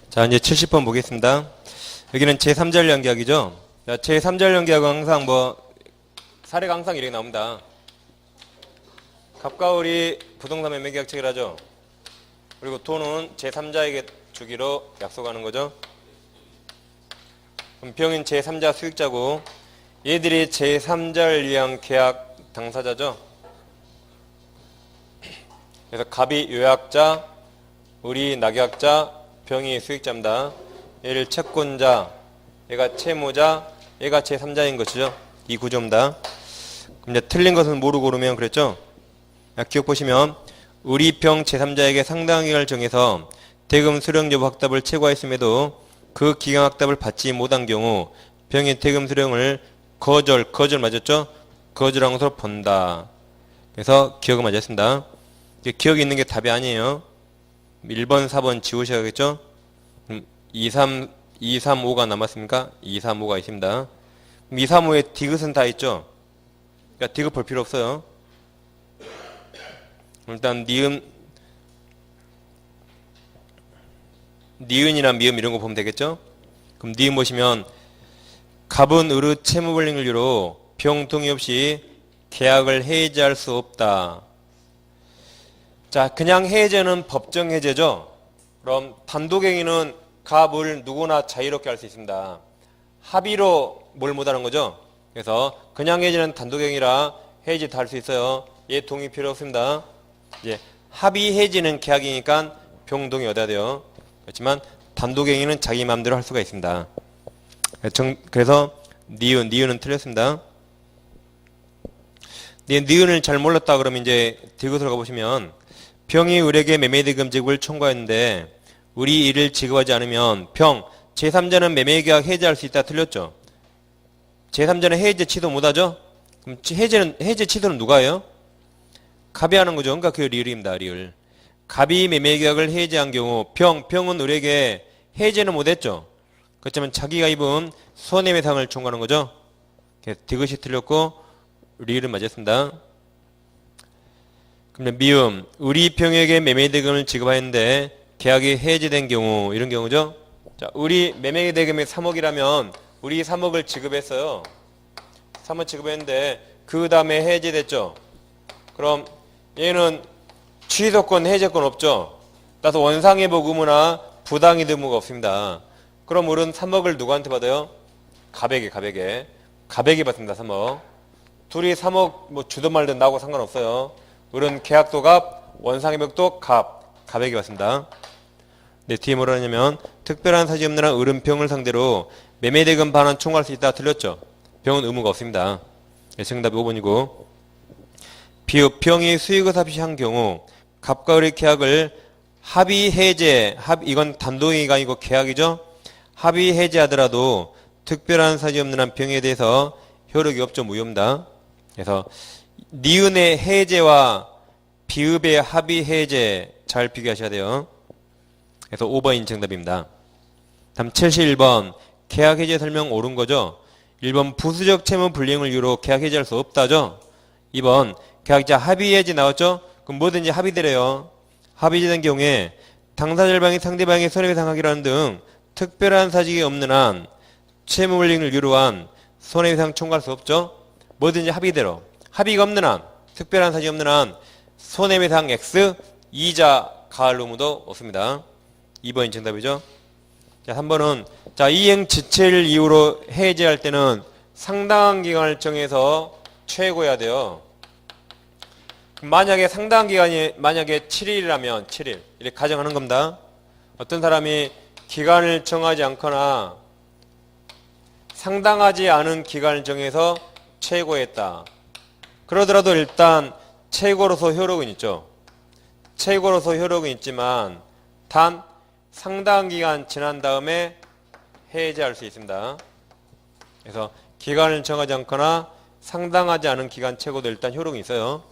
자, 이제 70번 보겠습니다. 여기는 제3자 계약이죠. 자, 제3자 계약은 항상 사례가 항상 이렇게 나옵니다. 갑과 을이 부동산 매매 계약 체결하죠. 그리고 돈은 제3자에게 주기로 약속하는 거죠. 그럼 병인 제3자 수익자고 얘들이 제3자를 위한 계약 당사자죠. 그래서 갑이 요약자, 을이 낙약자, 병이 수익자입니다. 얘를 채권자, 얘가 채무자, 얘가 제3자인 것이죠. 이 구조입니다. 그럼 이제 틀린 것은 모르고 고르면 그랬죠. 기억 보시면 을이 병 제3자에게 상당한 기간을 정해서 대금 수령 여부 확답을 채고하였음에도 그 기간 확답을 받지 못한 경우 병의 대금 수령을 거절 맞았죠? 거절한 것으로 본다. 그래서 기억은 맞았습니다. 기억이 있는 게 답이 아니에요. 1번, 4번 지우셔야겠죠? 2, 3, 5가 남았습니까? 2, 3, 5가 있습니다. 그럼 2, 3, 5에 디귿은 다 있죠? 그러니까 디귿 볼 필요 없어요. 일단 니은이나 미음 이런 거 보면 되겠죠? 그럼 니은 보시면 갑은 을의 채무불이익을 이유로 병 동의 없이 계약을 해지할 수 없다. 자, 그냥 해제는 법정 해제죠. 그럼 단독행위는 갑을 누구나 자유롭게 할 수 있습니다. 합의로 뭘 못하는 거죠. 그래서 그냥 해제는 단독행위라 해지 다 할 수 있어요. 얘 동의 필요 없습니다. 이제 합의 해지는 계약이니까 병 동의 얻어야 돼요. 그렇지만 단독행위는 자기 마음대로 할 수가 있습니다. 그래서 니은은 틀렸습니다. 니은을 잘 몰랐다 그러면 이제 디귿으로 가보시면 병이 을에게 매매대금 지급을 청구했는데 을이 이를 지급하지 않으면 병 제3자는 매매계약 해지할 수 있다. 틀렸죠. 제3자는 해제 취소 못하죠. 그럼 해제 취소는 누가 해요? 갑이 하는 거죠. 그러니까 그 리을입니다. 리을. 갑이 매매계약을 해지한 경우 병은 을에게 해제는 못했죠. 그렇지만 자기가 입은 손해배상을 청구하는 거죠. 디귿이 틀렸고 리을은 맞았습니다. 그럼 미음, 을이 병에게 매매대금을 지급하였는데 계약이 해지된 경우, 이런 경우죠. 자, 을이 매매대금이 3억이라면 을이 3억을 지급했어요. 3억 지급했는데 그 다음에 해지됐죠. 그럼 얘는 취소권, 해제권 없죠. 따라서 원상회복 의무나 부당이득 의무가 없습니다. 그럼 을은 3억을 누구한테 받아요? 갑에게 받습니다. 3억. 둘이 3억 주든 말든 나하고 상관없어요. 을은 계약도 갑, 원상회복도 갑에게 받습니다. 네, 뒤에 뭐라 하냐면 특별한 사실이 없는 한 을은 병을 상대로 매매대금 반환 청구할 수 있다. 틀렸죠. 병은 의무가 없습니다. 네, 정답이 5번이고 비읍 병이 수익을 삽시한 경우 갑과 을의 계약을 합의 해제, 이건 단독행위가 아니고 계약이죠. 합의 해제하더라도 특별한 사실이 없는 한 병에 대해서 효력이 없죠. 무효입니다. 그래서 니은의 해제와 비읍의 합의 해제 잘 비교하셔야 돼요. 그래서 5번인 정답입니다. 다음 71번 계약 해제 설명 옳은 거죠. 1번 부수적 채무 불이행을 이유로 계약 해제할 수 없다죠. 2번 계약자 합의 해제 나왔죠. 그럼 뭐든지 합의되래요. 합의된 경우에 당사자방이 상대방의 손해배상하기로 하는 등 특별한 사실이 없는 한 채무 불이행을 이유로 한 손해배상 청구할 수 없죠. 뭐든지 합의대로. 합의가 없는 한, 특별한 사실이 없는 한 손해배상 X, 이자 가할 의무도 없습니다. 2번이 정답이죠. 자, 3번은 이행 지체를 이유로 해제할 때는 상당한 기간을 정해서 최고해야 돼요. 만약에 상당한 기간이 7일이라면 7일 이렇게 가정하는 겁니다. 어떤 사람이 기간을 정하지 않거나 상당하지 않은 기간을 정해서 최고했다. 그러더라도 일단 최고로서 효력은 있죠. 최고로서 효력은 있지만 단 상당한 기간 지난 다음에 해제할 수 있습니다. 그래서 기간을 정하지 않거나 상당하지 않은 기간 최고도 일단 효력이 있어요.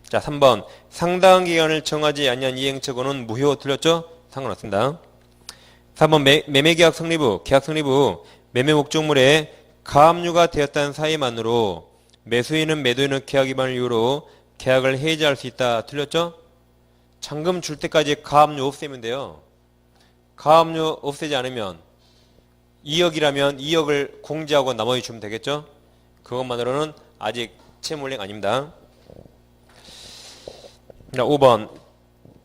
자, 3번 상당한 기간을 정하지 않는 이행처고는 무효. 틀렸죠? 상관없습니다. 3번 매매계약 성립 후 계약 성립 후 매매 목적물에 가압류가 되었다는 사유만으로 매수인은 매도인의 계약 위반을 이유로 계약을 해지할 수 있다. 틀렸죠? 잔금 줄 때까지 가압류 없애면 돼요. 가압류 없애지 않으면 2억이라면 2억을 공제하고 나머지 주면 되겠죠? 그것만으로는 아직 채무은행 아닙니다. 자, 5번.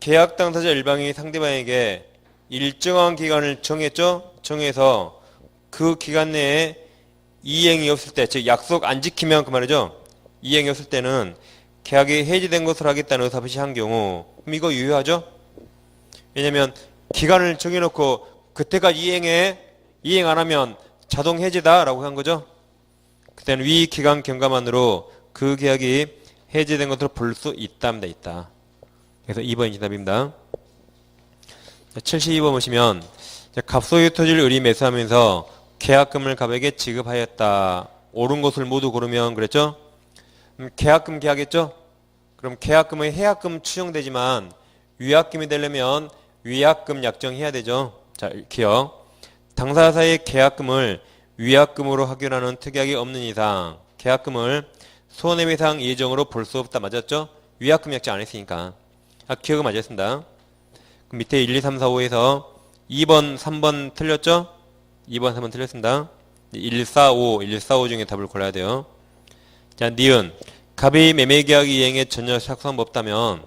계약 당사자 일방이 상대방에게 일정한 기간을 정했죠? 정해서 그 기간 내에 이행이 없을 때, 즉 약속 안 지키면 그 말이죠. 이행이 없을 때는 계약이 해지된 것으로 하겠다는 의사표시한 경우, 그럼 이거 유효하죠? 왜냐면 기간을 정해놓고 그때까지 이행 안 하면 자동 해지다라고 한 거죠. 그때는 위 기간 경과만으로 그 계약이 해지된 것으로 볼 수 있답니다. 있다. 그래서 2번이 정답입니다. 72번 보시면 갑소유 토지를 을이 매수하면서 계약금을 갑에게 지급하였다. 옳은 것을 모두 고르면 그랬죠? 계약금 계약했죠? 그럼 계약금은 해약금 추정되지만 위약금이 되려면 위약금 약정해야 되죠. 자, 기억. 당사자의 계약금을 위약금으로 확인하는 특약이 없는 이상 계약금을 손해배상 예정으로 볼 수 없다. 맞았죠? 위약금 약정 안 했으니까. 기억은 맞았습니다. 그럼 밑에 1, 2, 3, 4, 5에서 2번, 3번 틀렸죠? 2번, 3번 틀렸습니다. 1, 4, 5, 1, 4, 5 중에 답을 골라야 돼요. 자, 니은. 갑이 매매계약 이행에 전혀 착수한 법 없다면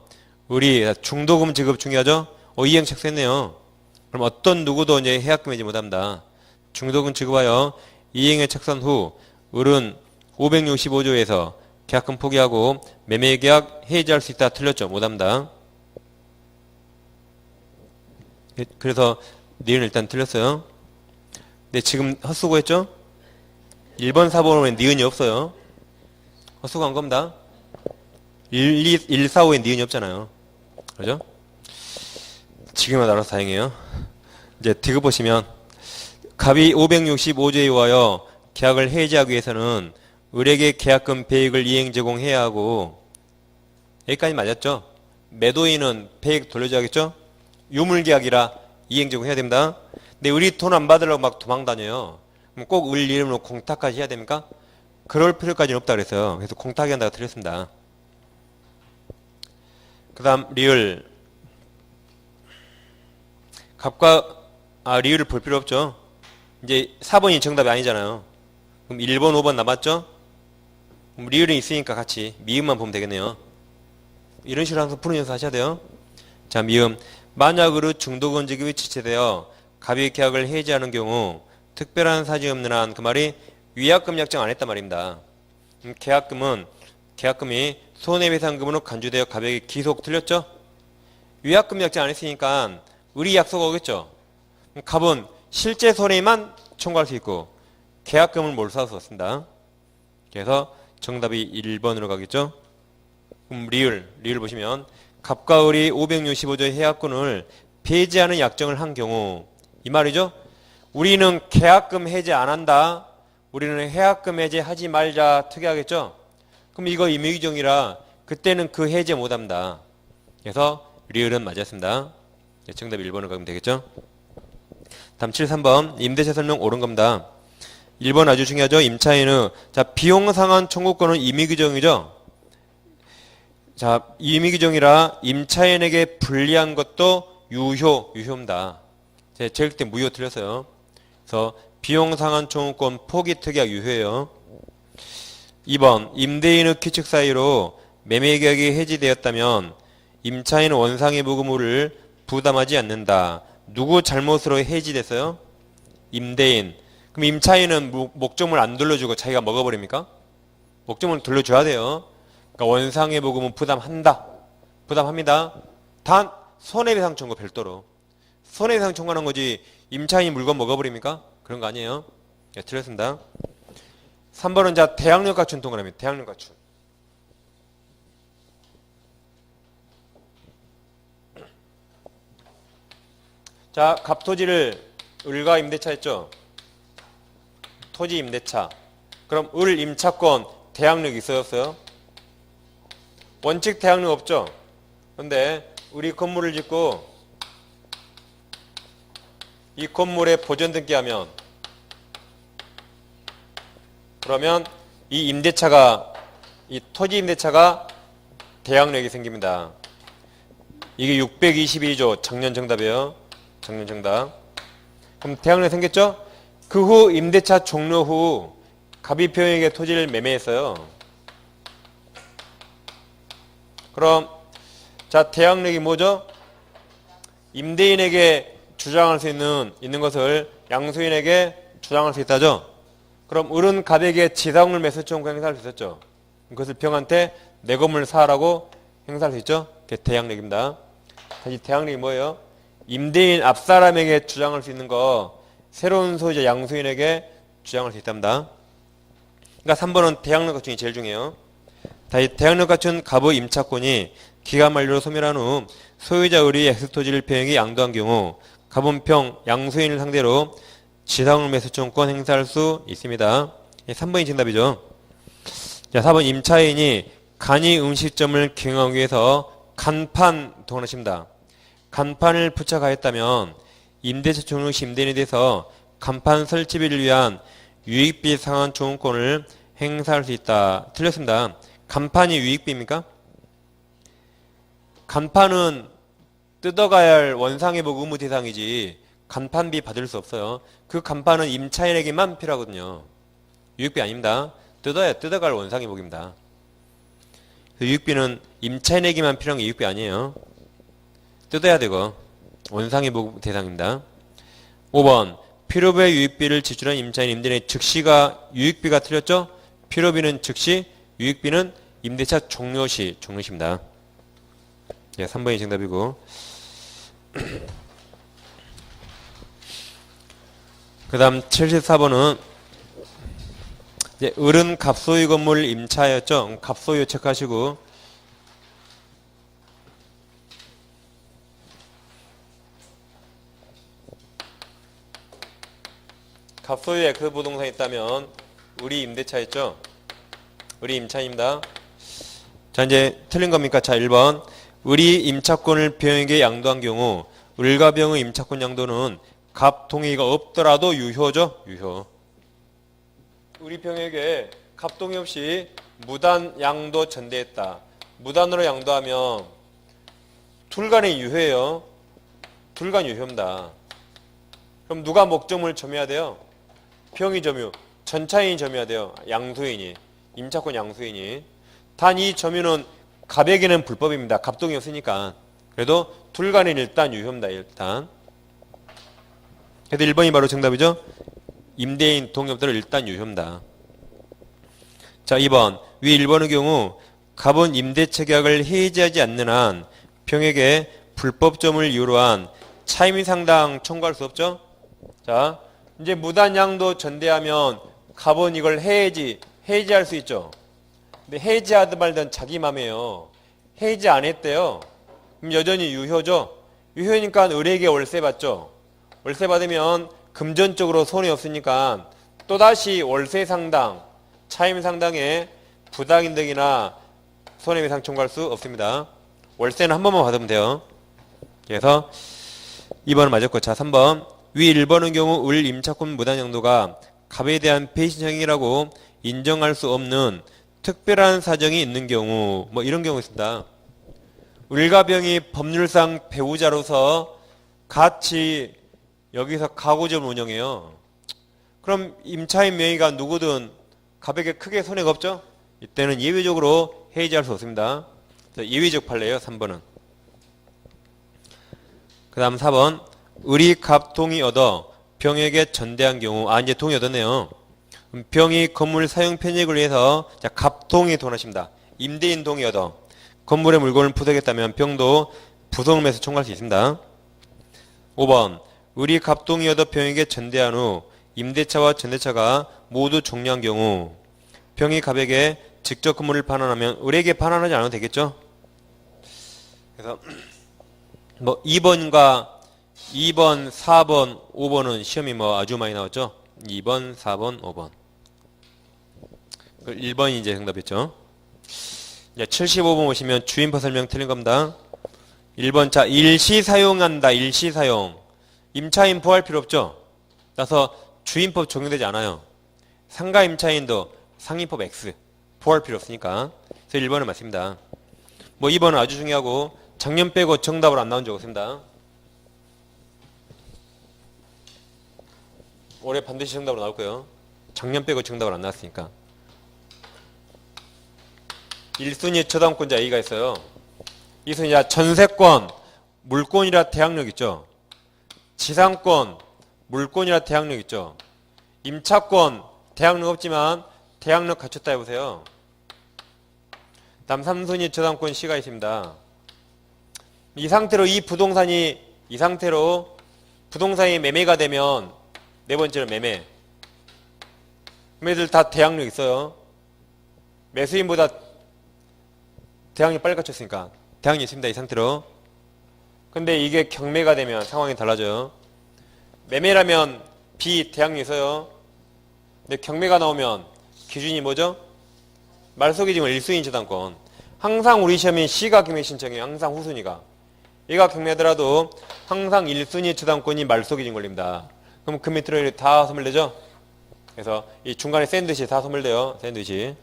우리 중도금 지급 중요하죠? 이행 착수했네요. 그럼 어떤 누구도 이제 해약금 해지 못합니다. 중도금 지급하여 이행에 착수한 후 을은 565조에서 계약금 포기하고 매매계약 해지할 수 있다. 틀렸죠? 못합니다. 그래서 니은 일단 틀렸어요. 근데 지금 헛수고 했죠? 1번, 4번은 니은이 없어요. 헛수고 한 겁니다. 1, 4, 5에 니은이 없잖아요. 그죠? 지금은 알아서 다행이에요. 이제 디귿 보시면 갑이 565조에 의하여 계약을 해지하기 위해서는 을에게 계약금 배액을 이행 제공해야 하고 여기까지 맞았죠? 매도인은 배액 돌려줘야겠죠? 유물계약이라 이행 제공해야 됩니다. 근데 을이 돈 안 받으려고 막 도망 다녀요. 그럼 꼭 을 이름으로 공탁까지 해야 됩니까? 그럴 필요까지는 없다 그랬어요. 그래서 공탁이 한다고 틀렸습니다. 그 다음 리을. 갑과 리을을 볼 필요 없죠. 이제 4번이 정답이 아니잖아요. 그럼 1번, 5번 남았죠? 그럼 리을은 있으니까 같이 미음만 보면 되겠네요. 이런 식으로 항상 푸는 연습 하셔야 돼요. 자, 미음. 만약 을의 중도금 지급이 지체되어 갑이 계약을 해지하는 경우 특별한 사정이 없는 한 그 말이 위약금 약정 안 했단 말입니다. 계약금이 손해배상금으로 간주되어 갑에게 기속 틀렸죠? 위약금 약정 안 했으니까 을이 약속 오겠죠? 갑은 실제 손해만 청구할 수 있고 계약금을 몰수할 수 없습니다. 그래서 정답이 1번으로 가겠죠? 그럼 리을 보시면 갑과 을이 565조의 해약권을 폐지하는 약정을 한 경우 이 말이죠? 우리는 계약금 해지 안 한다. 우리는 해약금 해지하지 말자 특이하겠죠? 그럼 이거 임의규정이라 그때는 그 해제 못합니다. 그래서 리을은 맞았습니다. 정답 1번을 가면 되겠죠? 다음 73번 임대차 설명 옳은 겁니다. 1번 아주 중요하죠? 임차인의 자 비용 상한 청구권은 임의규정이죠? 자 임의규정이라 임차인에게 불리한 것도 유효입니다. 제가 제일 때 무효 틀렸어요. 그래서 비용 상한 청구권 포기 특약 유효예요. 2번 임대인의 규칙 사유로 매매계약이 해지되었다면 임차인은 원상의 부금을 부담하지 않는다. 누구 잘못으로 해지됐어요? 임대인. 그럼 임차인은 목적물 안 돌려주고 자기가 먹어버립니까? 목적물 돌려줘야 돼요. 그러니까 원상의 부금은 부담합니다. 단 손해배상 청구 별도로. 손해배상 청구하는 거지 임차인이 물건 먹어버립니까? 그런 거 아니에요. 네, 틀렸습니다. 3번은 자 대항력 갖춘 동그라미. 대항력 갖춘. 자 갑토지를 을과 임대차 했죠. 토지 임대차. 그럼 을 임차권 대항력 있어졌어요? 원칙 대항력 없죠. 근데 우리 건물을 짓고 이 건물에 보전 등기하면 그러면 이 임대차가 이 토지 임대차가 대항력이 생깁니다. 이게 622조 작년 정답이에요. 작년 정답. 그럼 대항력이 생겼죠? 그 후 임대차 종료 후 갑이 병에게 토지를 매매했어요. 그럼 자 대항력이 뭐죠? 임대인에게 주장할 수 있는 것을 양수인에게 주장할 수 있다죠. 그럼 을은 갑에게 지상을 매수총 행사할 수 있었죠. 그것을 병한테 내 건물 사라고 행사할 수 있죠. 그게 대항력입니다. 다시 대항력이 뭐예요? 임대인 앞사람에게 주장할 수 있는 거 새로운 소유자 양수인에게 주장할 수 있답니다. 그러니까 3번은 대항력 갖춘이 제일 중요해요. 다시 대항력 갖춘 갑의 임차권이 기간 만료로 소멸한 후 소유자 을이 X토지를 병에게 양도한 경우 갑은 병 양수인을 상대로 지상을 매수청권 행사할 수 있습니다. 3번이 정답이죠. 자, 4번 임차인이 간이 음식점을 경영하기 위해서 간판 동원하십니다. 간판을 부착하였다면 임대차 종료 시 임대인에 대해서 간판 설치비를 위한 유익비 상환 조언권을 행사할 수 있다. 틀렸습니다. 간판이 유익비입니까? 간판은 뜯어가야 할 원상회복 의무 대상이지 간판비 받을 수 없어요. 그 간판은 임차인에게만 필요하거든요. 유익비 아닙니다. 뜯어갈 원상회복입니다. 그 유익비는 임차인에게만 필요한 게 유익비 아니에요. 뜯어야 되고 원상회복 대상입니다. 5번 필요부의 유익비를 지출한 임차인 임대인의 즉시가 유익비가 틀렸죠? 필요비는 즉시, 유익비는 임대차 종료시입니다. 네, 3번이 정답이고 그 다음 74번은 이제 을은 갑소유 건물 임차였죠. 갑소유 체크하시고 갑소유에 그 부동산이 있다면 을이 임대차였죠. 을이 임차입니다. 자 이제 틀린 겁니까? 자 1번 을이 임차권을 병에게 양도한 경우 을과 병의 임차권 양도는 갑 동의가 없더라도 유효죠. 유효. 을이 병에게 갑 동의 없이 무단 양도 전대했다. 무단으로 양도하면 둘간의 유효예요. 둘간 유효입니다. 그럼 누가 목적물을 점유해야 돼요? 병이 점유, 전차인이 점유해야 돼요. 양수인이, 임차권 양수인이. 단 이 점유는 갑에게는 불법입니다. 갑동이 없으니까. 그래도 둘간은 일단 유효입니다. 일단. 그래도 1번이 바로 정답이죠. 임대인 동의 없더라도 일단 유효입니다. 자 2번 위 1번의 경우 갑은 임대차 계약을 해지하지 않는 한 병에게 불법점을 이유로 한 차임상당 청구할 수 없죠. 자 이제 무단양도 전대하면 갑은 이걸 해지할 수 있죠. 근데 해지하든 말든 자기 맘이에요. 해지 안 했대요. 그럼 여전히 유효죠. 유효니까 을에게 월세 받죠. 월세 받으면 금전적으로 손이 없으니까 또다시 월세 상당, 차임 상당의 부당이득이나 손해배상 청구할 수 없습니다. 월세는 한 번만 받으면 돼요. 그래서 2번은 맞았고 자 3번 위 1번의 경우 을 임차권 무단양도가 갑에 대한 배신행위라고 인정할 수 없는 특별한 사정이 있는 경우 뭐 이런 경우 있습니다. 을과 병이 법률상 배우자로서 같이 여기서 가구점을 운영해요. 그럼 임차인 명의가 누구든 갑에게 크게 손해가 없죠? 이때는 예외적으로 해지할 수 없습니다. 예외적 판례예요. 3번은. 그 다음 4번 을이 갑 동의 얻어 병에게 전대한 경우 이제 동의 얻었네요. 병이 건물 사용 편익을 위해서 갑 동의 돈하십니다. 임대인 동의 얻어 건물의 물건을 부수겠다면 병도 부속을 매수 청구할 수 있습니다. 5번 을이 갑 동의 얻어 병에게 전대한 후 임대차와 전대차가 모두 종료한 경우 병이 갑에게 직접 건물을 반환하면 을에게 반환하지 않아도 되겠죠. 그래서 뭐 2번, 4번, 5번은 시험이 아주 많이 나왔죠. 2번, 4번, 5번. 1번이 이제 정답이죠. 75번 보시면 주임법 설명 틀린 겁니다. 1번 자 일시 사용한다. 일시 사용. 임차인 부할 필요 없죠. 따라서 주임법 적용되지 않아요. 상가 임차인도 상임법 X 부할 필요 없으니까. 그래서 1번은 맞습니다. 2번은 아주 중요하고 작년 빼고 정답으로 안 나온 적 없습니다. 올해 반드시 정답으로 나올 거예요. 작년 빼고 정답으로 안 나왔으니까. 1순위 저당권자 A가 있어요. 2순위자 전세권, 물권이라 대항력 있죠. 지상권, 물권이라 대항력 있죠. 임차권, 대항력 없지만 대항력 갖췄다 해보세요. 다음 3순위 저당권 C가 있습니다. 이 상태로 부동산이 매매가 되면 네 번째로 매매. 매매들 다 대항력 있어요. 매수인보다 대항력 빨리 갖췄으니까 대항력 있습니다. 이 상태로. 근데 이게 경매가 되면 상황이 달라져요. 매매라면 비대항력 있어요. 근데 경매가 나오면 기준이 뭐죠? 말소기증을 1순위 저당권. 항상 우리 시험인 C가 경매 신청해요. 항상 후순위가. 얘가 경매하더라도 항상 1순위 저당권이 말소기증 걸립니다. 그럼 그 밑으로 다 소멸되죠? 그래서 이 중간에 샌드위치 다 소멸돼요. 샌드위치.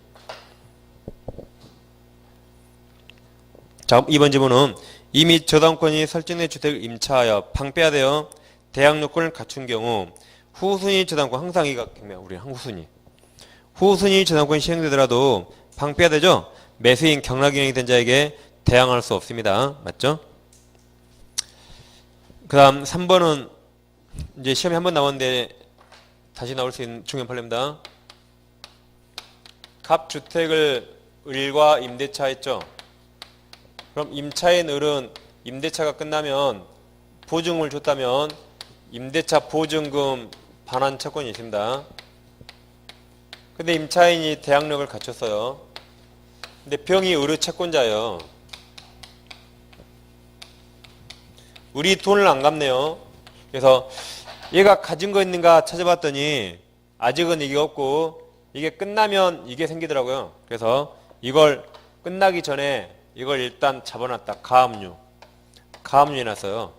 자, 2번 지문은 이미 저당권이 설정된 주택을 임차하여 방빼야 돼요. 대항력권을 갖춘 경우 후순위 저당권 항상 이가 경매 우리 후순위. 후순위 저당권이 시행되더라도 방빼야 되죠? 매수인 경락인형이 된 자에게 대항할 수 없습니다. 맞죠? 그 다음 3번은 이제 시험에 한 번 나왔는데 다시 나올 수 있는 중요한 판례입니다. 갑주택을 을과 임대차 했죠. 그럼 임차인 을은 임대차가 끝나면 보증금을 줬다면 임대차 보증금 반환 채권이 있습니다. 근데 임차인이 대항력을 갖췄어요. 근데 병이 을의 채권자예요. 우리 돈을 안 갚네요. 그래서 얘가 가진 거 있는가 찾아봤더니 아직은 이게 없고 이게 끝나면 이게 생기더라고요. 그래서 이걸 끝나기 전에 이걸 일단 잡아놨다. 가압류 해놨어요.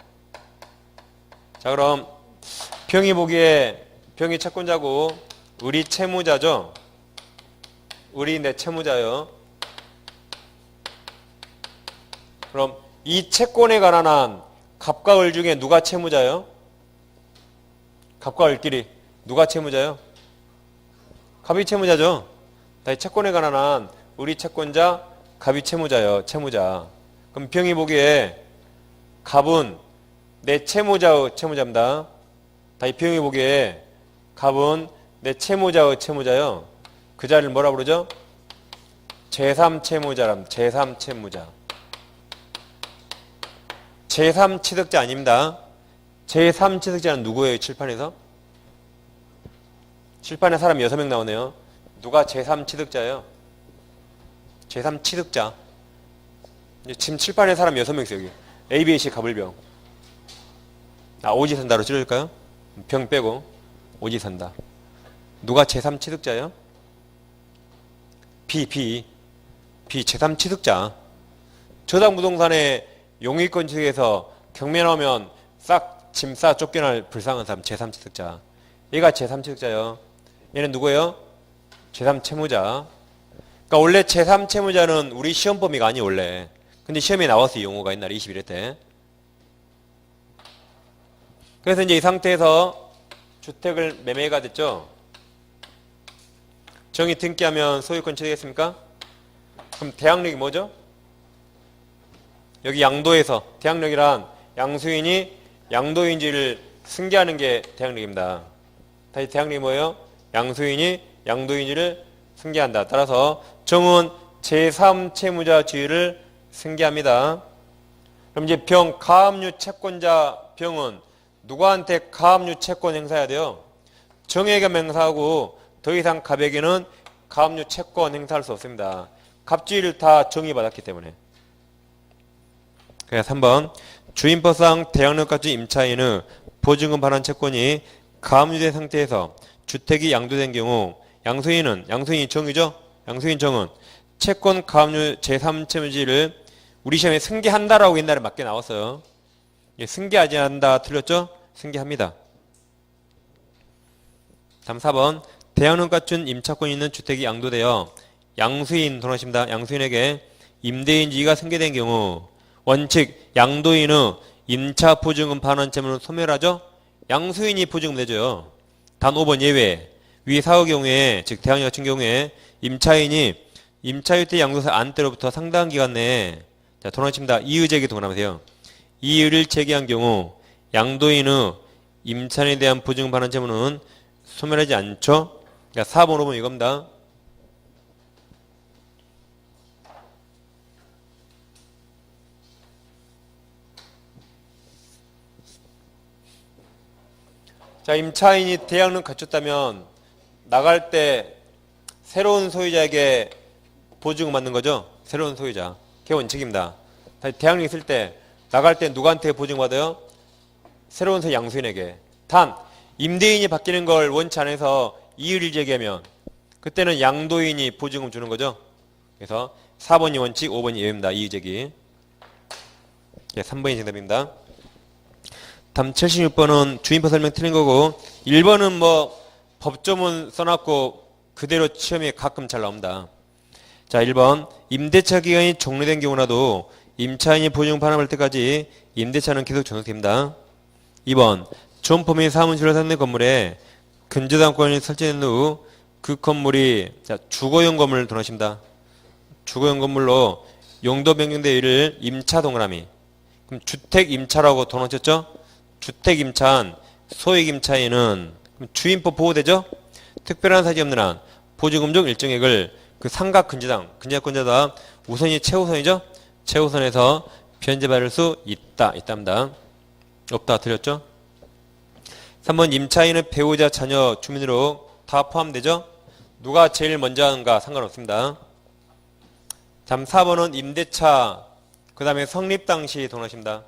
자, 그럼 병이 보기에 병이 채권자고 을이 채무자죠. 을이 내 채무자요. 그럼 이 채권에 관한 한 갑과 을 중에 누가 채무자요? 갑과 을끼리 누가 채무자요? 갑이 채무자죠. 다시 채권에 관한 한 을이 채권자, 갑이 채무자요. 채무자. 그럼 병이 보기에 갑은 내 채무자의 채무자입니다. 다시 병이 보기에 갑은 내 채무자의 채무자요. 그 자리를 뭐라 부르죠? 제3채무자랍니다. 제3채무자. 제3취득자 아닙니다. 제3취득자는 누구예요? 칠판에서? 칠판에 사람 6명 나오네요. 누가 제3취득자예요? 제3취득자. 지금 칠판에 사람 6명 있어요. 여기. A, B, C 갑을병. 오지산다로 줄일까요? 병 빼고 오지산다. 누가 제3취득자예요? B 제3취득자. 저당부동산에 용의권 측에서 경매 나오면 싹 짐 싸 쫓겨날 불쌍한 사람 제3취득자. 얘가 제3취득자예요. 얘는 누구예요? 제3채무자. 그러니까 원래 제3채무자는 우리 시험 범위가 아니 원래. 근데 시험에 나왔어 이 용어가 옛날에 21회 때. 그래서 이제 이 상태에서 주택을 매매가 됐죠. 정의 등기하면 소유권 취득했습니까? 그럼 대항력이 뭐죠? 여기 양도에서 대항력이란 양수인이 양도인지를 승계하는 게 대항력입니다. 다시 대항력이 뭐예요? 양수인이 양도인지를 승계한다. 따라서 정은 제3채무자 지위를 승계합니다. 그럼 이제 병 가압류 채권자 병은 누구한테 가압류 채권 행사해야 돼요? 정에게 행사하고 더 이상 갑에게는 가압류 채권 행사할 수 없습니다. 갑주의를 다 정의받았기 때문에. 그래서 3번 주임법상 대항력 갖춘 임차인의 보증금 반환 채권이 가압류된 상태에서 주택이 양도된 경우 양수인이 정이죠? 양수인 정은 채권 가압류 제3채무지를 우리 시험에 승계한다라고 옛날에 맞게 나왔어요. 승계하지 않는다 틀렸죠? 승계합니다. 다음 4번 대항력 갖춘 임차권이 있는 주택이 양도되어 양수인 돌아가십니다. 양수인에게 임대인지가 승계된 경우 원칙 양도인의 임차 보증금 반환 채무는 소멸하죠. 양수인이 보증금 내줘요. 단 5번 예외. 위 사의 경우에 즉 대항력 같은 경우에 임차인이 임차유태 양도세 안 때로부터 상당한 기간 내에 자 도난칩니다. 이의제기 동원하세요. 이의를 제기한 경우 양도인의 임차인에 대한 보증금 반환 채무는 소멸하지 않죠. 그러니까 4번 5번 이겁니다. 자, 임차인이 대항력 갖췄다면 나갈 때 새로운 소유자에게 보증금 받는 거죠. 새로운 소유자. 그게 원칙입니다. 대항력 있을 때 나갈 때 누구한테 보증금 받아요? 새로운 양수인에게. 단 임대인이 바뀌는 걸 원치 않아서 이의를 제기하면 그때는 양도인이 보증금 주는 거죠. 그래서 4번이 원칙, 5번이 예외입니다. 이의 제기. 네, 3번이 정답입니다. 다음 76번은 주인법 설명 틀린 거고 1번은 뭐 법조문 써놨고 그대로 시험에 가끔 잘 나옵니다. 자 1번 임대차 기간이 종료된 경우라도 임차인이 보증금 반환할 때까지 임대차는 계속 존속됩니다. 2번 존법인 사무실로 상대 건물에 근저당권이 설치된 후 그 건물이 자 주거용 건물을 도난하십니다. 주거용 건물로 용도 변경대위를 임차 동그라미. 그럼 주택 임차라고 도난쳤죠? 주택 임차한 소액 임차인은 주인법 보호되죠? 특별한 사실이 없는 한 보증금 중 일정액을 그 상각 근저당권자다 우선이 최우선이죠? 최우선에서 변제받을 수 있답니다. 없다 틀렸죠? 3번 임차인은 배우자, 자녀, 주민으로 다 포함되죠? 누가 제일 먼저 하는가 상관없습니다. 다음 4번은 임대차 그 다음에 성립 당시 동일하십니다.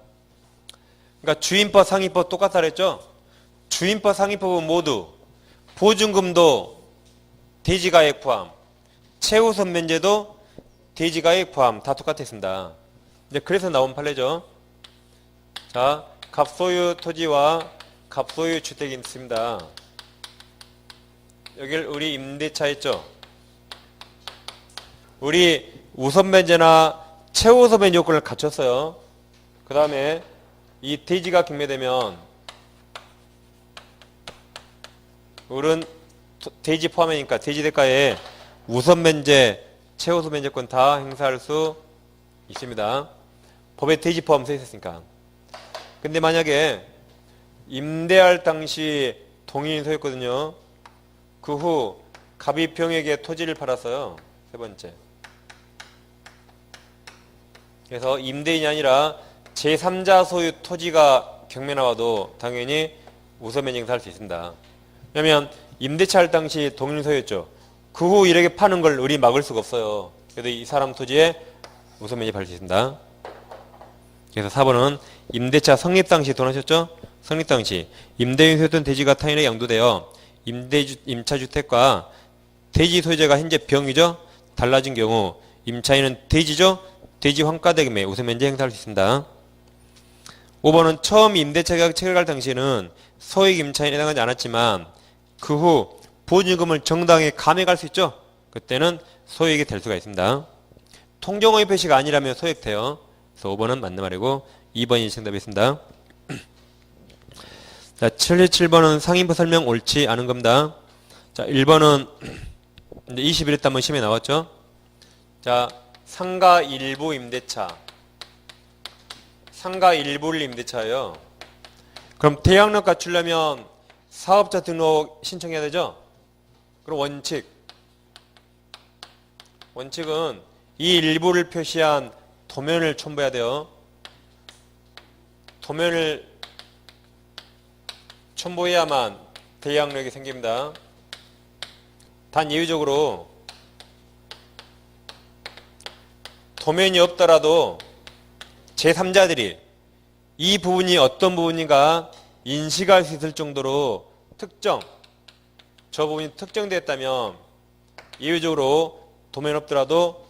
그러니까 주인법, 상위법 똑같다 그랬죠? 주인법, 상위법은 모두 보증금도 대지가액 포함, 최우선 면제도 대지가액 포함 다 똑같았습니다. 이제 그래서 나온 판례죠. 자, 갑소유 토지와 갑소유 주택이 있습니다. 여길 우리 임대차 했죠? 우리 우선 면제나 최우선 면제 요건을 갖췄어요. 그 다음에 이 대지가 경매되면 우리는 대지 포함이니까 대지 대가에 우선 면제, 최우선 면제권 다 행사할 수 있습니다. 법에 대지 포함 써 있었으니까. 근데 만약에 임대할 당시 동의인 소유였거든요. 그 후 갑입형에게 토지를 팔았어요. 세 번째. 그래서 임대인이 아니라 제3자 소유 토지가 경매 나와도 당연히 우선 면제 행사할 수 있습니다. 왜냐면 임대차 할 당시 동일 소유였죠. 그 후 이렇게 파는 걸 우리 막을 수가 없어요. 그래도 이 사람 토지에 우선 면제 받을 수 있습니다. 그래서 4번은 임대차 성립 당시 돈하셨죠? 성립 당시 임대인 소유했던 대지가 타인에게 양도되어 임차주택과 대지 소유자가 현재 병이죠? 달라진 경우 임차인은 대지죠? 대지 환가대금에 우선 면제 행사할 수 있습니다. 5번은 처음 임대차 계약 체결할 당시에는 소액 임차인에 해당하지 않았지만 그 후 보증금을 정당하게 감액할 수 있죠? 그때는 소액이 될 수가 있습니다. 통정허위 표시가 아니라면 소액돼요. 그래서 5번은 맞는 말이고 2번이 정답이었습니다. 자, 77번은 상인법 설명 옳지 않은 겁니다. 자, 1번은 이제 21회 때 한번 시험에 나왔죠? 자, 상가 일부 임대차. 상가 일부를 임대차예요. 그럼 대항력 갖추려면 사업자 등록 신청해야 되죠? 그럼 원칙은 이 일부를 표시한 도면을 첨부해야 돼요. 도면을 첨부해야만 대항력이 생깁니다. 단 예외적으로 도면이 없더라도 제3자들이 이 부분이 어떤 부분인가 인식할 수 있을 정도로 저 부분이 특정됐다면 예외적으로 도면 없더라도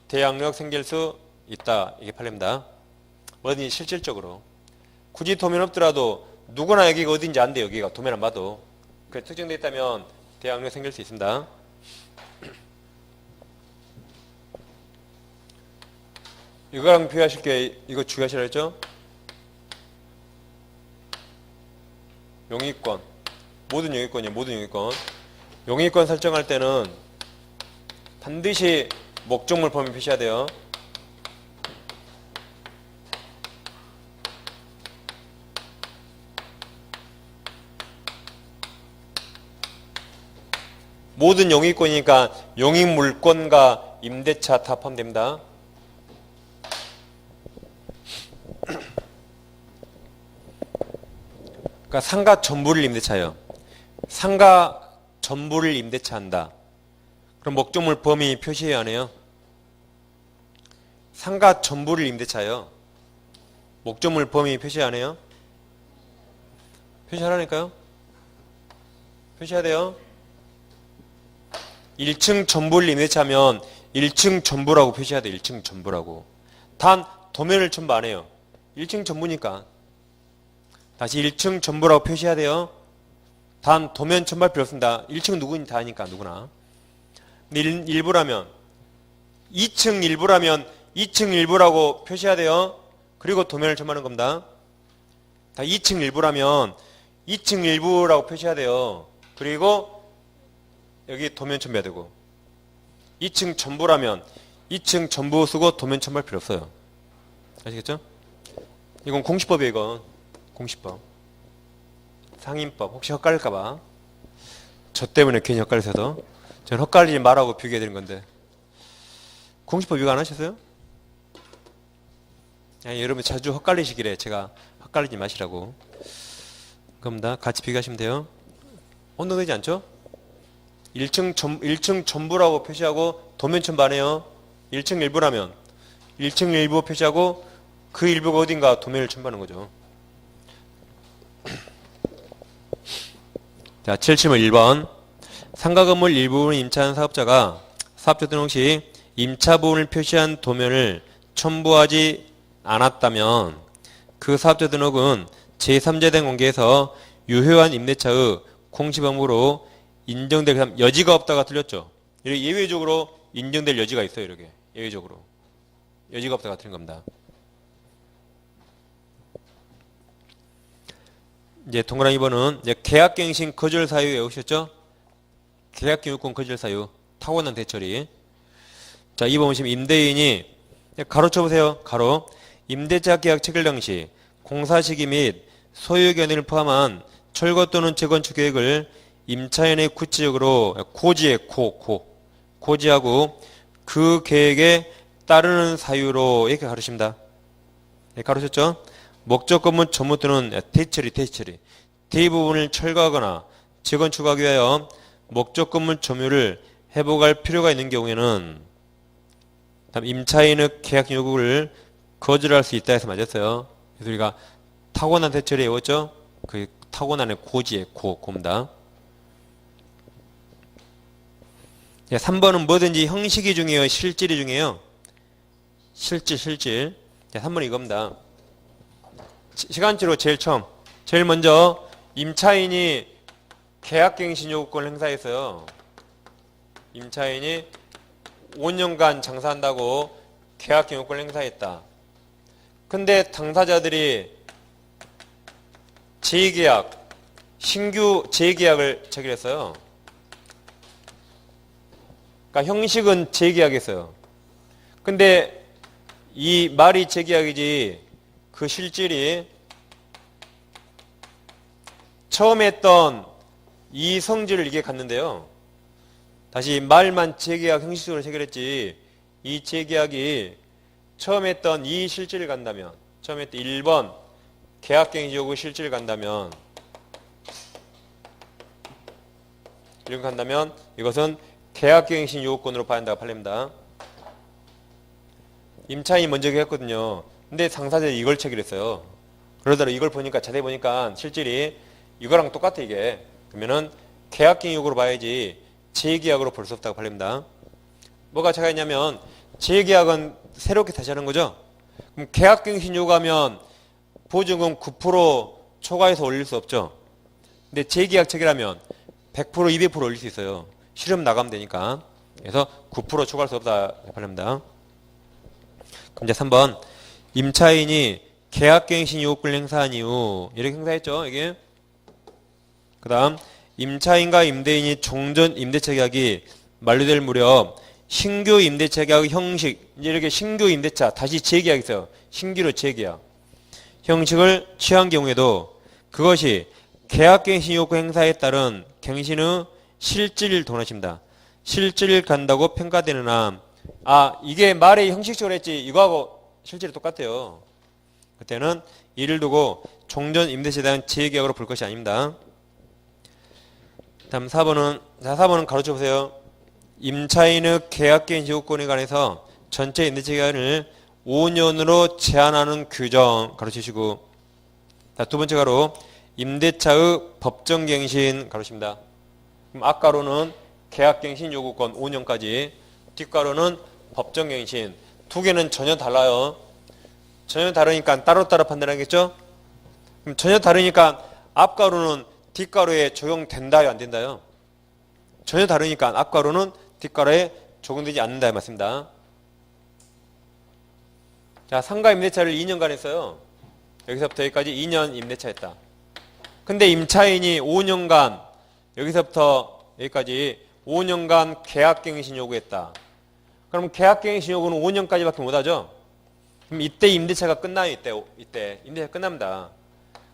대항력 생길 수 있다. 이게 판례입니다. 뭐든지 실질적으로 굳이 도면 없더라도 누구나 여기가 어딘지 안 돼. 여기가 도면 안 봐도 그 특정되어 있다면 대항력 생길 수 있습니다. 이거랑 비교하실 게 이거 주의하시라 했죠? 용의권. 모든 용의권이에요. 모든 용의권. 용의권 설정할 때는 반드시 목적물 범위 표시해야 돼요. 모든 용의권이니까 용의물권과 임대차 다 포함됩니다. 그러니까 상가 전부를 임대차예요. 상가 전부를 임대차한다. 그럼 목적물 범위 표시해야 하네요. 상가 전부를 임대차예요. 목적물 범위 표시 안 해요? 표시하라니까요. 표시해야 돼요. 1층 전부를 임대차하면 1층 전부라고 표시해야 돼요. 1층 전부라고. 단 도면을 첨부 안 해요. 1층 전부니까. 다시 1층 전부라고 표시해야 돼요. 단 도면 첨부할 필요 없습니다. 1층 누구니 다 하니까 누구나. 일부라면 2층 일부라면 2층 일부라고 표시해야 돼요. 그리고 도면을 첨부하는 겁니다. 다 2층 일부라면 2층 일부라고 표시해야 돼요. 그리고 여기 도면 첨부해야 되고 2층 전부라면 2층 전부 쓰고 도면 첨부할 필요 없어요. 아시겠죠? 이건 공시법이에요. 이건 공시법. 상인법. 혹시 헛갈릴까봐. 저 때문에 괜히 헛갈리셔서. 저는 헛갈리지 말라고 비교해드린 건데. 공시법 이거 안 하셨어요? 아니, 여러분 자주 헛갈리시길래 제가 헛갈리지 마시라고. 겁니다. 같이 비교하시면 돼요. 혼동되지 않죠? 1층 전부라고 표시하고 도면 첨부 안 해요. 1층 일부라면 1층 일부 표시하고 그 일부가 어딘가 도면을 첨부하는 거죠. 자, 7질문 1번. 상가 건물 일부분을 임차한 사업자가 사업자 등록 시 임차 부분을 표시한 도면을 첨부하지 않았다면 그 사업자 등록은 제3자 된 공개에서 유효한 임대차의 공시범으로 인정될 여지가 없다가 틀렸죠. 이렇게 예외적으로 인정될 여지가 있어요. 이렇게 예외적으로 여지가 없다가 틀린 겁니다. 이제 동그라미 2번은 이제 계약갱신 거절 사유 외우셨죠? 계약갱유권 거절 사유 타고난 대처리. 자, 2번 보시면 임대인이 가로 쳐보세요. 가로. 임대차 계약 체결 당시 공사 시기 및 소유 견해를 포함한 철거 또는 재건축 계획을 임차인의 구체적으로 고지하고 그 계획에 따르는 사유로 이렇게 가르칩니다. 네, 가르쳤죠? 목적 건물 전무 또는 대처리 대부분을 철거하거나 재건축하기 위하여 목적 건물 점유를 회복할 필요가 있는 경우에는 임차인의 계약 요구를 거절할 수 있다 해서 맞았어요. 그래서 우리가 타고난 대처리 외웠죠? 그 타고난의 고지의 고입니다. 3번은 뭐든지 형식이 중요해요? 실질이 중요해요? 실질. 자, 3번은 이겁니다. 시간치로 제일 먼저 임차인이 계약갱신 요구권을 행사했어요. 임차인이 5년간 장사한다고 계약갱신 요구권을 행사했다. 근데 당사자들이 신규 재계약을 체결했어요. 그러니까 형식은 재계약했어요. 근데 이 말이 재계약이지 그 실질이 처음 했던 이 성질을 이게 갖는데요. 다시 말만 재계약 형식적으로 체결했지 이 재계약이 처음 했던 이 실질을 간다면 처음 했던 1번 계약갱신 요구 실질을 간다면 이렇게 간다면 이것은 계약갱신 요구권으로 봐야 한다고 판례입니다. 임차인이 먼저 했거든요. 근데 당사자들이 이걸 체결했어요. 그러더라 이걸 보니까 자세히 보니까 실질이 이거랑 똑같아 이게. 그러면은 계약갱신 요구로 봐야지 재계약으로 볼 수 없다고 판례입니다. 뭐가 차이가 있냐면 재계약은 새롭게 다시 하는 거죠. 그럼 계약갱신 요구하면 보증금 9% 초과해서 올릴 수 없죠. 근데 재계약 체결하면 100% 200% 올릴 수 있어요. 실험 나가면 되니까. 그래서 9% 초과할 수 없다 판례입니다. 그럼 이제 3번 임차인이 계약갱신 요구권을 행사한 이후 이렇게 행사했죠. 이게 그 다음 임차인과 임대인이 종전 임대차 계약이 만료될 무렵 신규 임대차 계약 형식 이제 이렇게 신규 임대차 다시 재계약했어요. 신규로 재계약 형식을 취한 경우에도 그것이 계약갱신 요구 행사에 따른 갱신 후 실질 동원하십니다. 실질 간다고 평가되는 한 이게 말에 형식적으로 했지 이거하고 실질이 똑같아요. 그때는 이를 두고 종전 임대차에 대한 재계약으로 볼 것이 아닙니다. 다음 4번은 가로쳐 보세요. 임차인의 계약갱신 요구권에 관해서 전체 임대차 기간을 5년으로 제한하는 규정 가로치시고 두 번째 가로 임대차의 법정갱신 가로칩니다. 그럼 앞가로는 계약갱신 요구권 5년까지 뒷가로는 법정갱신 두 개는 전혀 달라요. 전혀 다르니까 따로따로 판단하겠죠? 그럼 전혀 다르니까 앞가로는 뒷가로에 적용된다요 안 된다요? 전혀 다르니까 앞가로는 뒷가로에 적용되지 않는다의 말씀입니다. 자, 상가 임대차를 2년간 했어요. 여기서부터 여기까지 2년 임대차 했다. 근데 임차인이 5년간 여기서부터 여기까지 5년간 계약갱신 요구했다. 그럼 계약갱신 요구는 5년까지밖에 못하죠? 그럼 이때 임대차가 끝나요. 이때 임대차가 끝납니다.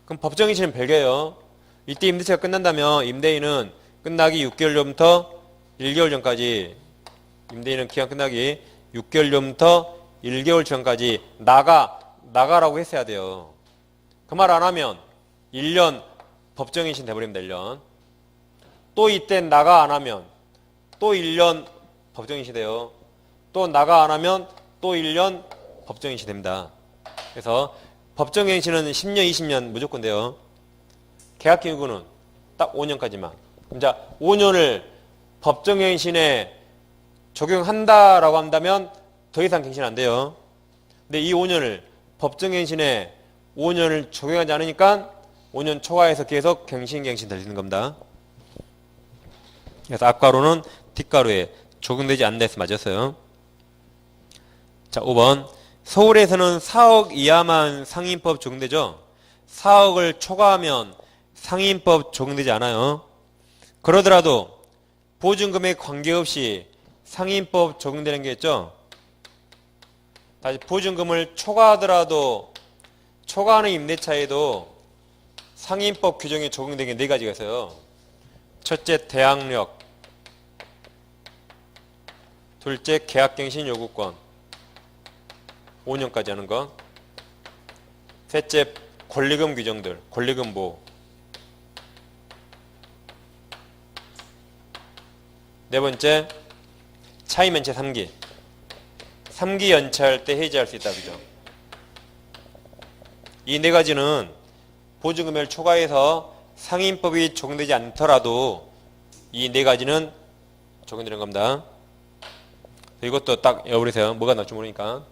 그럼 법정갱신은 별개예요. 이때 임대차가 끝난다면 임대인은 끝나기 6개월 전부터 1개월 전까지 임대인은 기간 끝나기 6개월 전부터 1개월 전까지 나가라고 했어야 돼요. 그 말 안 하면 1년 법정갱신 돼버립니다. 1년. 또 이때 나가 안 하면 또 1년 법정갱신 돼요. 또 나가 안 하면 또 1년 법정갱신 됩니다. 그래서 법정갱신은 10년, 20년 무조건 돼요. 계약갱신 요구는 딱 5년까지만. 그럼 자, 5년을 법정갱신에 적용한다라고 한다면 더 이상 갱신 안 돼요. 근데 이 5년을 법정갱신에 5년을 적용하지 않으니까 5년 초과해서 계속 갱신 되는 겁니다. 그래서 앞가로는 뒷가로에 적용되지 않는다 해서 맞았어요. 자, 5번. 서울에서는 4억 이하만 상인법 적용되죠. 4억을 초과하면 상인법 적용되지 않아요. 그러더라도 보증금에 관계없이 상인법 적용되는 게 있죠. 다시 보증금을 초과하더라도 초과하는 임대차에도 상인법 규정에 적용되는 게 4가지가 있어요. 첫째, 대항력. 둘째, 계약갱신 요구권. 5년까지 하는 거. 셋째, 권리금 규정들. 권리금 보호. 네 번째, 차임연체 3기. 3기 연체할 때 해지할 수 있다. 그죠? 이 4가지는 보증금을 초과해서 상인법이 적용되지 않더라도 이 4가지는 적용되는 겁니다. 이것도 딱 외워버리세요. 뭐가 나올지 모르니까.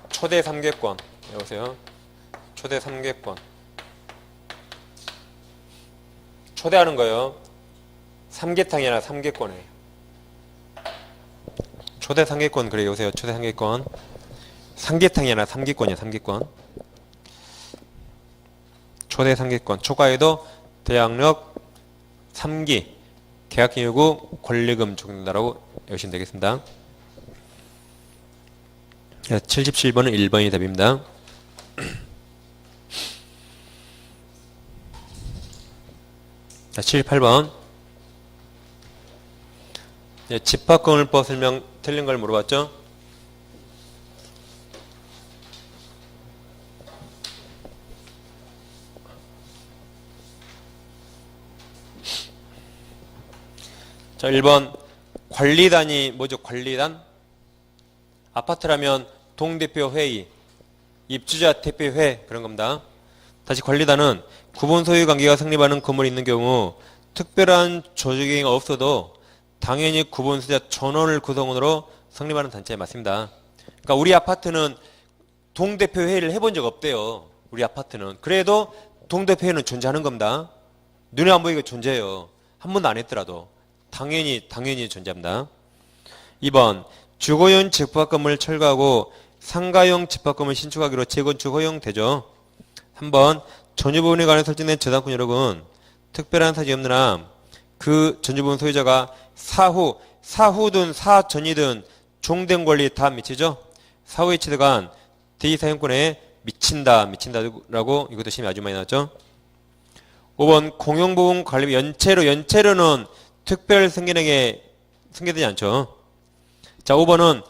초대 3개권 외우세요. 초대 3개권. 초대하는 거예요. 삼계탕이 아니라 3개권이에요. 초대 3개권 그래 외우세요. 초대 3개권. 삼계탕이 아니라 3개권이야. 3개권. 초대 3개권. 초과해도 대항력 3기 계약갱신 요구 권리금 적용된다라고 외우시면 되겠습니다. 77번은 1번이 답입니다. 자, 78번. 집합건물법 설명 틀린 걸 물어봤죠? 자, 1번. 관리단이 뭐죠? 관리단? 아파트라면 동대표 회의, 입주자 대표회 그런 겁니다. 다시 관리단은 구분 소유 관계가 성립하는 건물이 있는 경우 특별한 조직행위가 없어도 당연히 구분 소유자 전원을 구성원으로 성립하는 단체에 맞습니다. 그러니까 우리 아파트는 동대표 회의를 해본 적 없대요. 우리 아파트는. 그래도 동대표 회의는 존재하는 겁니다. 눈에 안 보이게 존재해요. 한 번도 안 했더라도 당연히 존재합니다. 2번 주거용 집합 건물 철거하고 상가용 집합 건물 신축하기로 재건축 허용되죠. 3번 전유 부분에 관해 설정된 저당권 여력은 특별한 사실이 없는 한 그 전유 부분 소유자가 사후든 사전이든 종된 권리 다 미치죠. 사후에 취득한 대의사용권에 미친다라고 이것도 시험에 아주 많이 나왔죠. 5번 공용부분 관리 연체료는 특별 승계에게 승계되지 않죠. 자, 5번은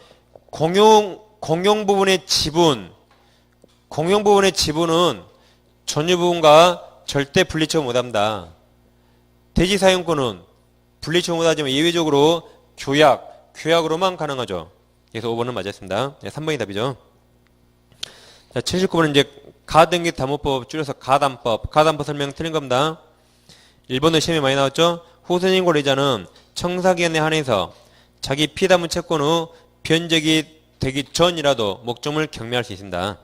공용 부분의 지분은 전유 부분과 절대 분리 처분 못합니다. 대지 사용권은 분리 처분 못하지만 예외적으로 규약으로만 가능하죠. 그래서 5번은 맞았습니다. 네, 3번이 답이죠. 자, 79번은 이제 가등기 담보법 줄여서 가담법 설명 틀린 겁니다. 1번도 시험에 많이 나왔죠. 후선인 권리자는 청사기간에 한해서 자기 피담은 채권 후 변적이 되기 전이라도 목적물 경매할 수 있습니다.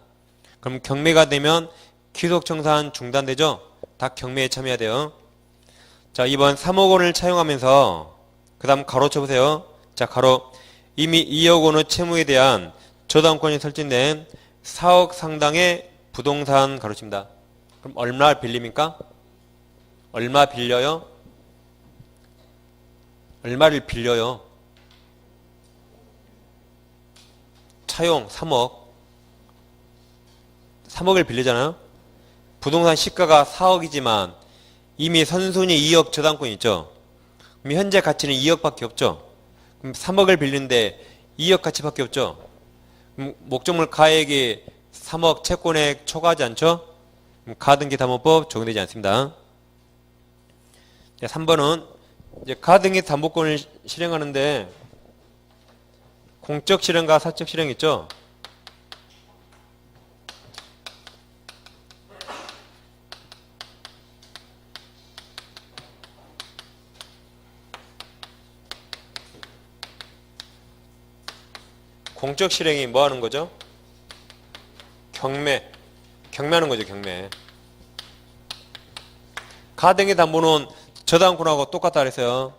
그럼 경매가 되면 귀속청산 중단되죠. 다 경매에 참여해야 돼요. 자, 2번 3억 원을 차용하면서 그 다음 가로 쳐보세요. 자, 가로 이미 2억 원의 채무에 대한 저당권이 설정된 4억 상당의 부동산 가로칩니다. 그럼 얼마 빌립니까? 얼마 빌려요? 얼마를 빌려요? 차용 3억을 빌리잖아요. 부동산 시가가 4억이지만 이미 선순위 2억 저당권이 있죠. 그럼 현재 가치는 2억밖에 없죠. 그럼 3억을 빌리는데 2억 가치밖에 없죠. 그럼 목적물 가액이 3억 채권액 초과하지 않죠? 그럼 가등기 담보법 적용되지 않습니다. 3번은 이제 가등기 담보권을 실행하는데 공적 실행과 사적 실행 있죠? 공적 실행이 뭐 하는 거죠? 경매하는 거죠, 경매. 가등기 담보는 저당권하고 똑같다 그랬어요.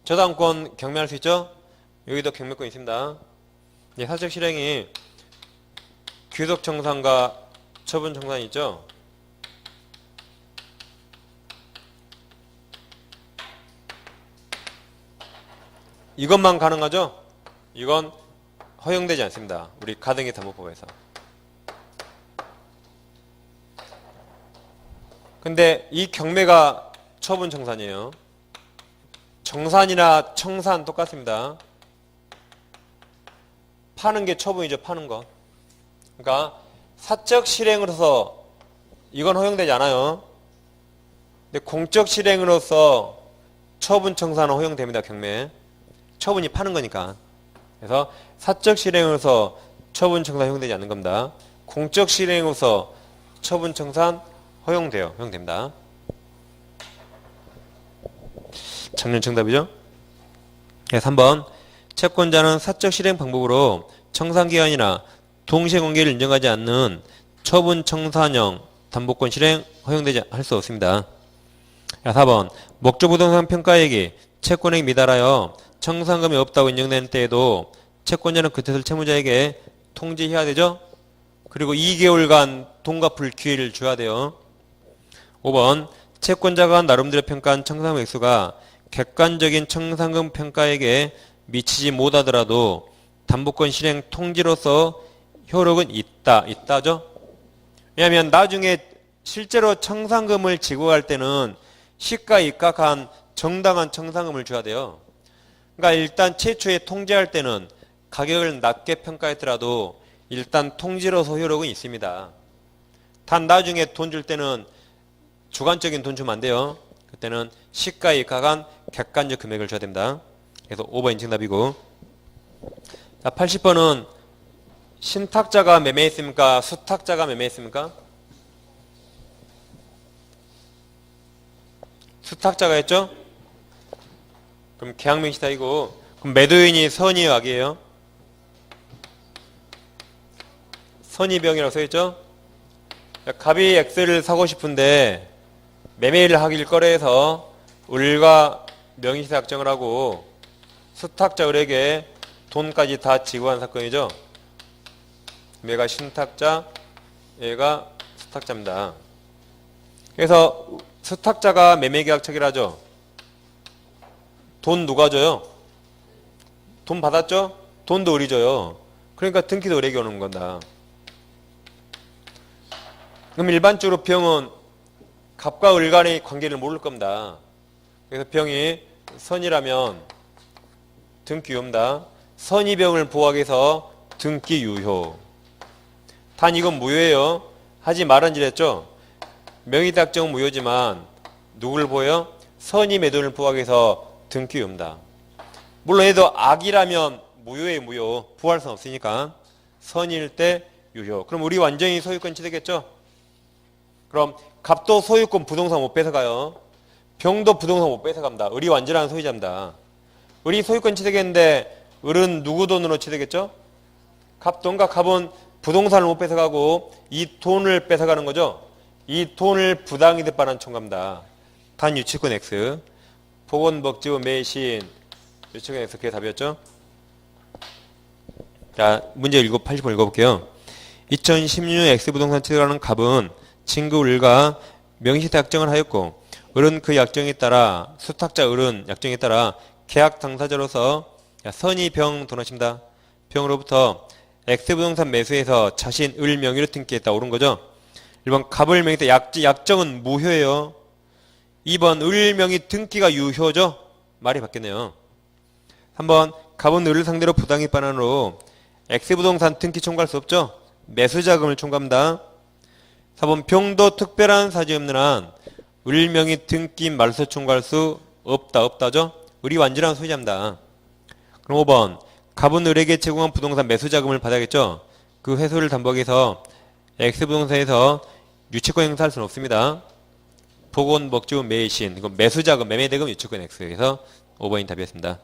저당권 경매할 수 있죠? 여기도 경매권 있습니다. 사적 실행이 귀속청산과 처분청산이 있죠? 이것만 가능하죠? 이건 허용되지 않습니다. 우리 가등기 담보법에서. 근데 이 경매가 처분청산이에요. 정산이나 청산 똑같습니다. 파는 게 처분이죠. 파는 거. 그러니까 사적 실행으로서 이건 허용되지 않아요. 근데 공적 실행으로서 처분 청산은 허용됩니다. 경매. 처분이 파는 거니까. 그래서 사적 실행으로서 처분 청산 허용되지 않는 겁니다. 공적 실행으로서 처분 청산 허용돼요. 허용됩니다. 작년 정답이죠? 네, 3번 채권자는 사적 실행 방법으로 청산기간이나 동시관계를 인정하지 않는 처분 청산형 담보권 실행 허용되지 할 수 없습니다. 4번 목적부동산 평가액이 채권액 미달하여 청산금이 없다고 인정된 때에도 채권자는 그 뜻을 채무자에게 통지해야 되죠? 그리고 2개월간 돈 갚을 기회를 줘야 돼요. 5번 채권자가 나름대로 평가한 청산금 액수가 객관적인 청산금 평가액에 미치지 못하더라도 담보권 실행 통지로서 효력은 있다죠? 왜냐하면 나중에 실제로 청산금을 지고 갈 때는 시가에 입각한 정당한 청산금을 줘야 돼요. 그러니까 일단 최초에 통지할 때는 가격을 낮게 평가했더라도 일단 통지로서 효력은 있습니다. 단 나중에 돈 줄 때는 주관적인 돈 주면 안 돼요. 그때는 시가에 입각한 객관적 금액을 줘야 됩니다. 그래서 5번이 정답이고. 자, 80번은 신탁자가 매매했습니까? 수탁자가 매매했습니까? 수탁자가 했죠? 그럼 계약명시타이고, 그럼 매도인이 선의 악이에요? 선의병이라고 써있죠? 갑이 X를 사고 싶은데 매매를 하길 꺼려해서 을과 명의시세 약정을 하고 수탁자 을에게 돈까지 다 지급한 사건이죠. 얘가 신탁자, 얘가 수탁자입니다. 그래서 수탁자가 매매계약 체결하죠. 돈 누가 줘요? 돈 받았죠? 돈도 을이 줘요. 그러니까 등기도 을에게 오는 건다. 그럼 일반적으로 병은 갑과 을 간의 관계를 모를 겁니다. 그래서 병이 선이라면 등기 유효입니다. 선이 병을 보호하기 위해서 등기 유효. 단 이건 무효예요. 하지 말은 지랬죠. 명의탁정 무효지만 누구를 보여요? 선이 매도를 보호하기 위해서 등기 유효입니다. 물론 얘도 악이라면 무효에 무효. 부활 수는 없으니까 선일 때 유효. 그럼 우리 완전히 소유권 취득했죠? 그럼 갑도 소유권 부동산 못 뺏어가요. 병도 부동산 못 뺏어갑니다. 을이 완전한 소유자입니다. 을이 소유권 취득했는데 을은 누구 돈으로 취득했죠? 갑 돈과 갑은 부동산을 못 뺏어가고 이 돈을 뺏어가는 거죠. 이 돈을 부당이득 반환 청구합니다. 단 유치권 X. 보건복지부 매신 유치권 X. 그게 답이었죠. 자, 문제 80번 읽어볼게요. 2016년 X부동산 취득하는 갑은 친구 을과 명의시세 약정을 하였고 을은 그 약정에 따라 수탁자 을은 약정에 따라 계약 당사자로서 선이 병 돈하십니다. 병으로부터 X부동산 매수해서 자신 을 명의로 등기했다. 옳은 거죠. 1번 갑을 명의때 약정은 무효예요. 2번 을 명의 등기가 유효죠. 말이 바뀌었네요. 3번 갑은 을을 상대로 부당이득 반환으로 X부동산 등기 청구할 수 없죠. 매수자금을 청구합니다. 4번 병도 특별한 사정이 없는 한 을 명의 등기 말소 청구할 수 없다죠. 을이 완전한 소유자입니다. 그럼 5번 갑은 을에게 제공한 부동산 매수자금을 받아야겠죠. 그 회수를 담보하기 위해서 X부동산에서 유치권 행사할 수는 없습니다. 보건복지부 매신 이건 매수자금 매매대금 유치권 X. 그래서 5번이 답이었습니다.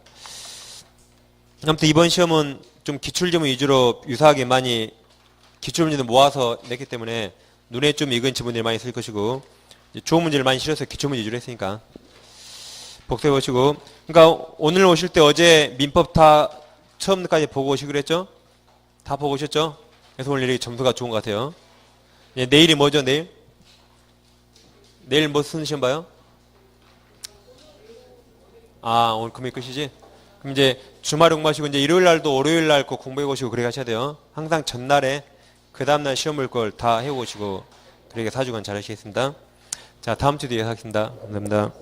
아무튼 이번 시험은 좀 기출지문 위주로 유사하게 많이 기출문제도 모아서 냈기 때문에 눈에 좀 익은 지문들이 많이 있을 것이고 좋은 문제를 많이 실어서 기출문제 위주로 했으니까 복습해 보시고. 그러니까 오늘 오실 때 어제 민법 다 처음까지 보고 오시기로 했죠? 다 보고 오셨죠? 그래서 오늘 이렇게 점수가 좋은 것 같아요. 내일이 뭐죠, 내일? 내일 뭐 쓰는 시험 봐요? 아, 오늘 금요일 끝이지? 그럼 이제 주말 공부하시고 이제 일요일 날도 월요일 날 꼭 공부해 보시고 그렇게 하셔야 돼요. 항상 전날에 그 다음날 시험 볼 걸 다 해오시고 그렇게 4주간 잘 하시겠습니다. 자, 다음 주도 이어가겠습니다. 감사합니다.